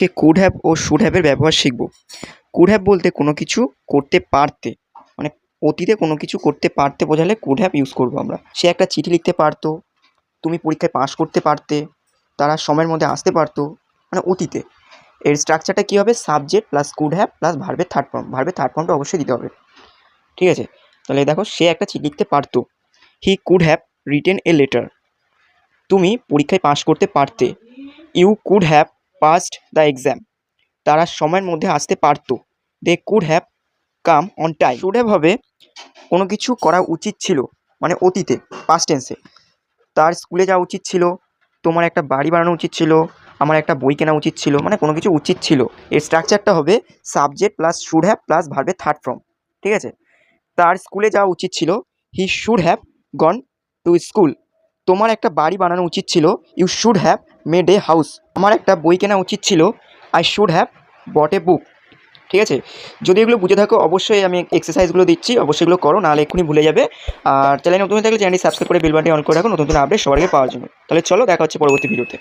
K could have ও should হ্যাভের ব্যবহার শিখব। কুড হ্যাভ বলতে কোনো কিছু করতে পারতে, মানে অতীতে কোনো কিছু করতে পারতে বোঝালে কুড হ্যাভ ইউজ করবো আমরা। সে একটা চিঠি লিখতে পারতো, তুমি পরীক্ষায় পাশ করতে পারতে, তারা সময়ের মধ্যে আসতে পারতো, মানে অতীতে। এর স্ট্রাকচারটা কী হবে? Subject plus could have plus ভার্বের থার্ড ফর্ম। ভার্বের থার্ড ফর্মটা অবশ্যই দিতে হবে, ঠিক আছে? তাহলে দেখো, সে একটা চিঠি লিখতে পারতো, he could have written a letter. তুমি পরীক্ষায় পাশ করতে পারতে, you could have passed the exam. তারা সময়ের মধ্যে আসতে পারতো, they could have come on time. Should have হবে কোনো কিছু করা উচিত ছিল, মানে অতীতে, পাস্ট টেন্সে। তার স্কুলে যাওয়া উচিত ছিল, তোমার একটা বাড়ি বানানো উচিত ছিল, আমার একটা বই কেনা উচিত ছিল, মানে কোনো কিছু উচিত ছিল। এর স্ট্রাকচারটা হবে subject plus should have plus ভার্বের থার্ড ফর্ম, ঠিক আছে? তার স্কুলে যাওয়া উচিত ছিল, he should have gone to school. তোমার একটা বাড়ি বানানো উচিত ছিল, you should have made a house. আমার একটা বই কেনা উচিত ছিল, I should have bought a book. ঠিক আছে? যদি এগুলো বুঝে থাকো, অবশ্যই আমি এক্সারসাইজগুলো দিচ্ছি, অবশ্যই এগুলো করো, নাহলে এক্ষুনি ভুলে যাবে। আর চ্যানেল নতুন থাকলে চ্যানেলটি সাবস্ক্রাইব করে বেল বাটনটি অন করে রাখো নতুন নতুন আপডেট সবার আগে পাওয়ার জন্য। তাহলে চলো, দেখা হচ্ছে পরবর্তী ভিডিওতে।